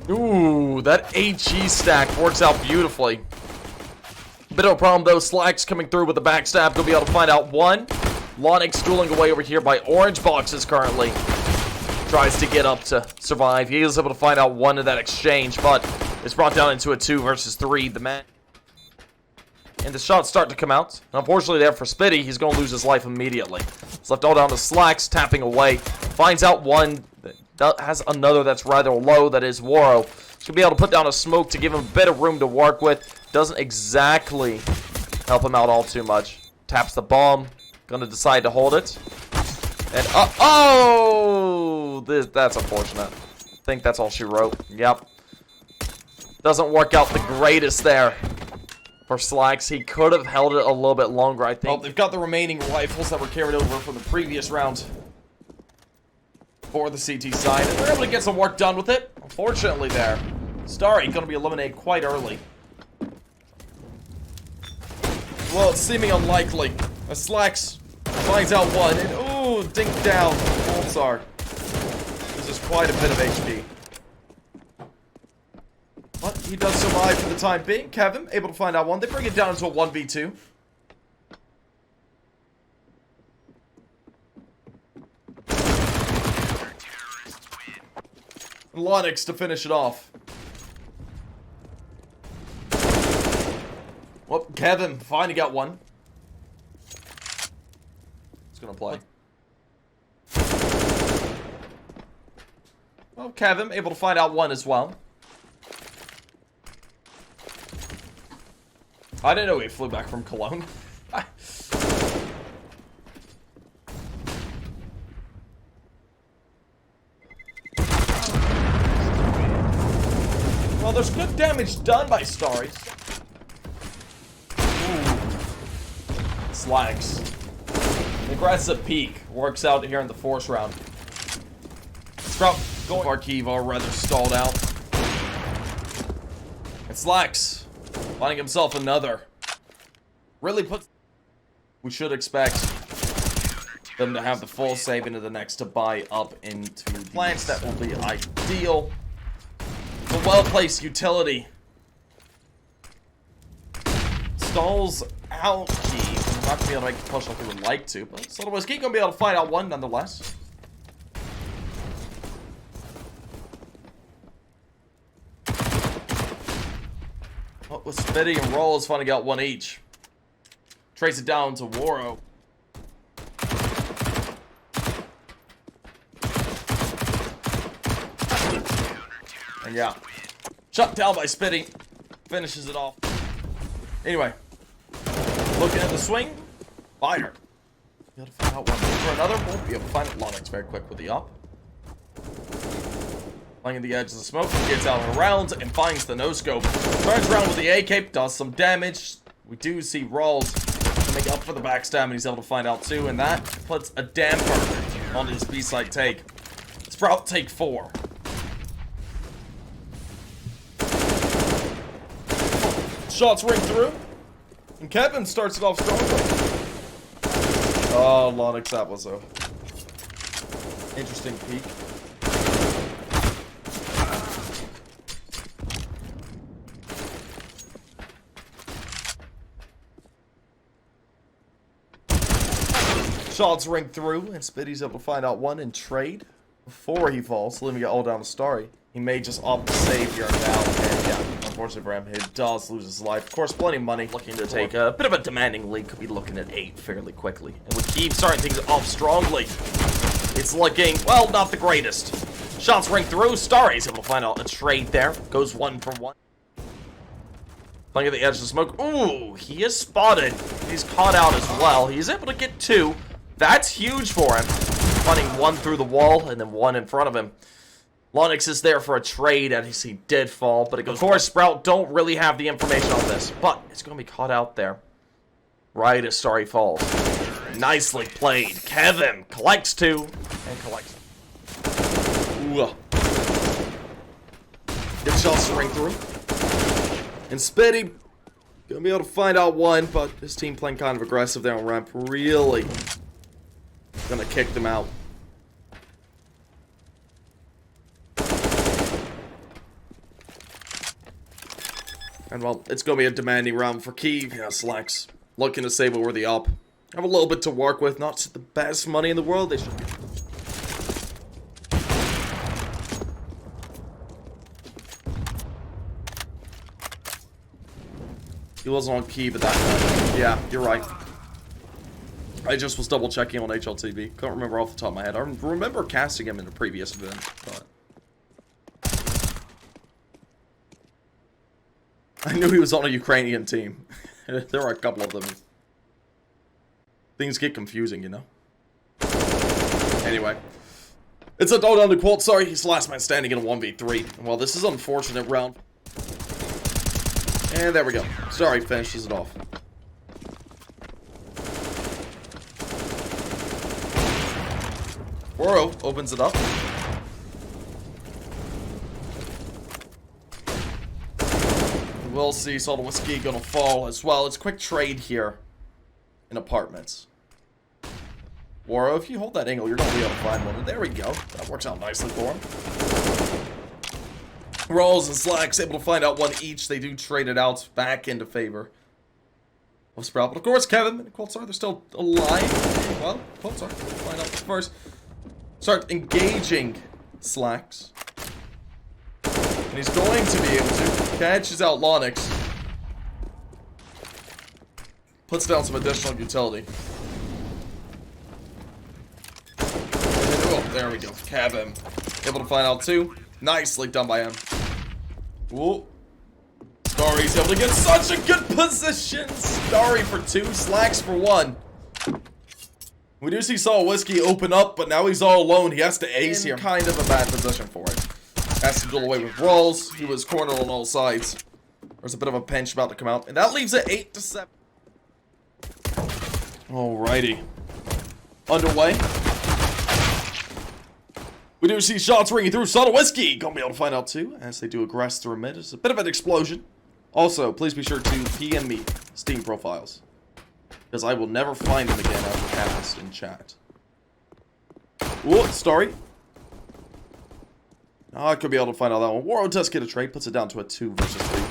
Ooh, that HE stack works out beautifully. Bit of a problem though. Slacks coming through with the backstab. Gonna be able to find out one. lauNX dueling away over here by orange boxes currently. Tries to get up to survive. He is able to find out one in that exchange, but it's brought down into a 2 versus 3. The man. And the shots start to come out. Unfortunately there for Spitty, he's going to lose his life immediately. It's left all down to Slacks, tapping away. Finds out one. That has another that's rather low. That is Waro. He's going to be able to put down a smoke to give him a bit of room to work with. Doesn't exactly help him out all too much. Taps the bomb. Going to decide to hold it. And, that's unfortunate. I think that's all she wrote. Yep. Doesn't work out the greatest there for Slacks. He could have held it a little bit longer, I think. Oh, they've got the remaining rifles that were carried over from the previous round for the CT side, and they're able to get some work done with it. Unfortunately there, Starry going to be eliminated quite early. Well, it's seeming unlikely. As Slacks finds out one, and ooh, dink down. Pulsar. This is quite a bit of HP. But he does survive for the time being. Kevin, able to find out one. They bring it down into a 1v2. lauNX to finish it off. Well, Kevin finally got one. He's gonna play. Well, Kevin able to find out one as well. I didn't know he flew back from Cologne. Well, there's good damage done by Starry. Slacks. Aggressive peak. Works out here in the 4th round. Sprout going for Kyiv are rather stalled out. And Slacks finding himself another. Really puts... We should expect them to have the full save into the next to buy up into the plants. That will be ideal. The well-placed utility. Stalls out Kyiv. Not going to be able to make the push like we would like to, but otherwise Kyiv going to be able to find out one nonetheless. Well, with Spitty and Rolls finding out one each. Trace it down to Waro. And yeah, shut down by Spitty. Finishes it off. Anyway, looking at the swing. Fire. Be able to find out one for another. Won't be able to find it. lauNX very quick with the up. Playing the edge of the smoke. Gets out around and finds the no-scope. Turns around with the A-cape. Does some damage. We do see Rawls coming up for the backstab, and he's able to find out too. And that puts a damper on his B-side take. Sprout take 4. Shots ring through. And Kevin starts it off strongly. Oh, lauNX, that was a interesting peek. Shots ring through, and Spitty's able to find out one and trade before he falls, leaving it all down to Starry. He may just opt to save here now, and yeah, unfortunately for him, he does lose his life. Of course, plenty of money. Looking to take a bit of a demanding lead, could be looking at 8 fairly quickly. And with Kyiv starting things off strongly, it's looking, well, not the greatest. Shots ring through, Starry's able to find out a trade there. Goes 1 for 1. Playing at the edge of the smoke. Ooh, he is spotted. He's caught out as well. He's able to get 2. That's huge for him. Finding 1 through the wall and then 1 in front of him. lauNX is there for a trade as he did fall, but it goes. Of course, Sprout don't really have the information on this, but it's going to be caught out there. Right as Starry falls. Nicely played. Kevin collects 2 and collects. Ooh. Good shots to ring through. And Spitty gonna be able to find out 1, but his team playing kind of aggressive there on ramp. Really gonna kick them out. And well, it's going to be a demanding round for Kyiv. Yeah, Slacks looking to save over the up. Have a little bit to work with. Not the best money in the world. They should be. He wasn't on Kyiv at that time. Yeah, you're right. I just was double checking on HLTV. Can't remember off the top of my head. I remember casting him in a previous event, but I knew he was on a Ukrainian team. There are a couple of them. Things get confusing, you know? Anyway. It's a down to Qual. Sorry, he's last man standing in a 1v3. Well, this is an unfortunate round. And there we go. Sorry, finishes it off. Oro opens it up. We'll see lauNX gonna fall as well. It's a quick trade here in apartments. Oro, if you hold that angle, you're gonna be able to find one. And there we go. That works out nicely for him. Rolls and Slacks able to find out one each. They do trade it out back into favor of Sprout. But of course, Kevin and Qual, they're still alive. Well, Qual, find out first. Start engaging Slacks. And he's going to be able to. Catches out lauNX. Puts down some additional utility. Oh, there we go. Kevin. Able to find out two. Nicely done by him. Whoa. Starry's able to get such a good position. Starry for two. Slacks for one. We do see lauNX open up, but now he's all alone. He has to ace here. Kind of a bad position for it. Has to duel away with rolls. He was cornered on all sides. There's a bit of a pinch about to come out. And that leaves it 8-7. Alrighty. Underway. We do see shots ringing through. lauNX gonna be able to find out too, as they do aggress through mid. It's a bit of an explosion. Also, please be sure to PM me Steam profiles, because I will never find them again after cast in chat. Whoa, Starry. I could be able to find out that one. Waro does get a trade, puts it down to a 2 versus 3.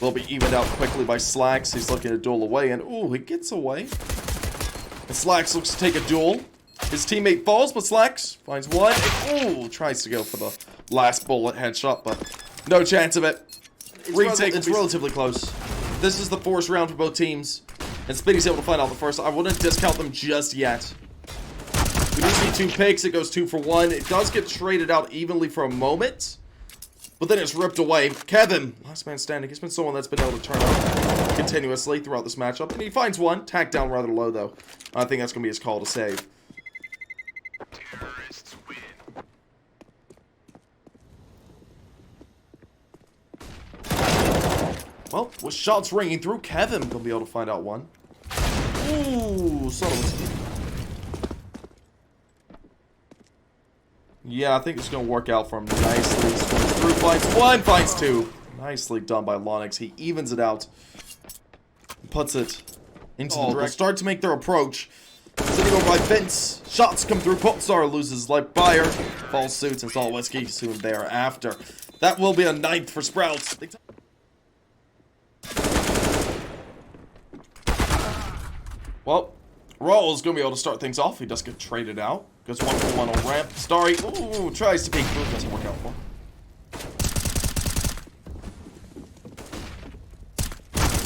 Will be evened out quickly by Slacks. He's looking to duel away, and ooh, he gets away. And Slacks looks to take a duel. His teammate falls, but Slacks finds one. And, ooh, tries to go for the last bullet headshot, but no chance of it. It's relatively close. This is the forced round for both teams, and Spitty's able to find out the first. I wouldn't discount them just yet. We do see 2 picks. It goes 2 for 1. It does get traded out evenly for a moment, but then it's ripped away. Kevin, last man standing. He's been someone that's been able to turn up continuously throughout this matchup, and he finds one. Tacked down rather low, though. I think that's going to be his call to save. Well, with shots ringing through, Kevin will be able to find out one. Ooh, subtle. Yeah, I think it's going to work out for him nicely. Swings through, finds one, finds two. Nicely done by lauNX. He evens it out. Puts it into the direct. Start to make their approach. Sitting over by Vince. Shots come through. Qual loses life buyer. Falls suits and lauNX soon thereafter. That will be a 9th for Sprouts. Well, Roll's going to be able to start things off. He does get traded out. Goes 1 for 1 on ramp. Starry, ooh, tries to peek through. Doesn't work out for him.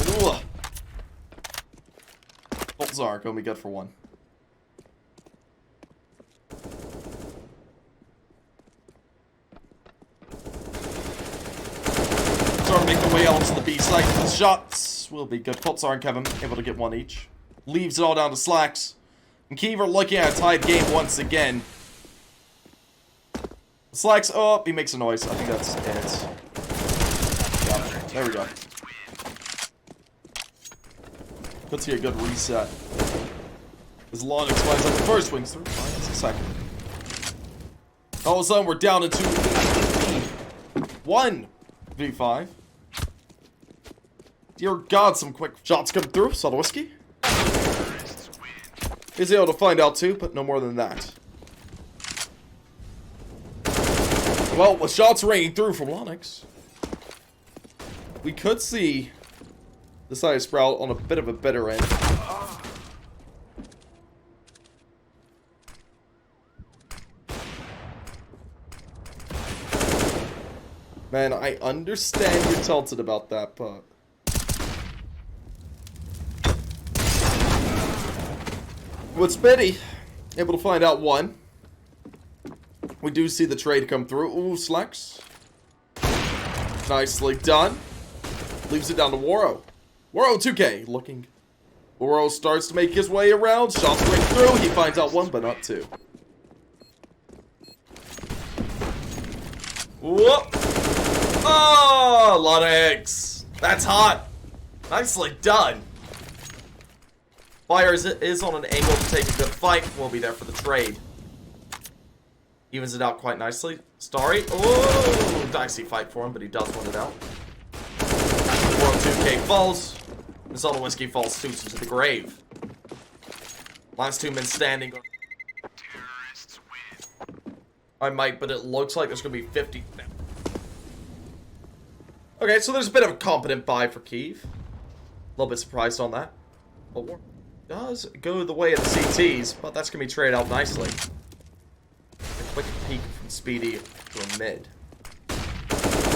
Ooh. Boltzar going to be good for 1. Starting to make the way out to the B site. The shots will be good. Boltzar and Kevin able to get 1 each. Leaves it all down to Slacks. And Kyiv are looking at a tied game once again. Slacks, oh, he makes a noise. I think that's it. Yeah, there we go. Puts here a good reset. As lauNX finds out the first wings through. That's the second. All of a sudden, we're down into 1v5. Dear God, some quick shots come through. lauNX is able to find out too, but no more than that. Well, with shots ringing through from lauNX. we could see the side of Sprout on a bit of a bitter end. Man, I understand you're tilted about that, but... with Spitty, able to find out one. We do see the trade come through. Ooh, Slacks. Nicely done. Leaves it down to Waro. Waro 2K looking. Waro starts to make his way around. Shots ring through. He finds out one, but not two. Whoop. Oh, lauNX. That's hot. Nicely done. Fire is on an angle to take a good fight. We'll be there for the trade. Evens it out quite nicely. Starry. Oh, dicey fight for him, but he does win it out. World 2K falls. Minnesota Whiskey falls too to the grave. Last 2 men standing. I might, but it looks like there's going to be 50. Okay, so there's a bit of a competent buy for Kyiv. A little bit surprised on that. But War does go the way of the CTs, but that's going to be traded out nicely. A quick peek from Speedy to a mid.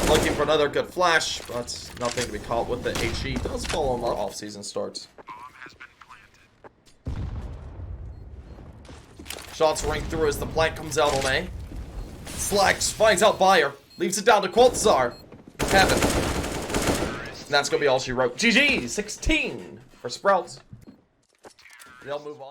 Looking for another good flash, but nothing to be caught with it. HE does follow him our off-season starts. Shots ring through as the plant comes out on A. Slacks finds out Buyer. Leaves it down to Qual. Kevin. And that's going to be all she wrote. GG! 16 for Sprouts. They'll move on.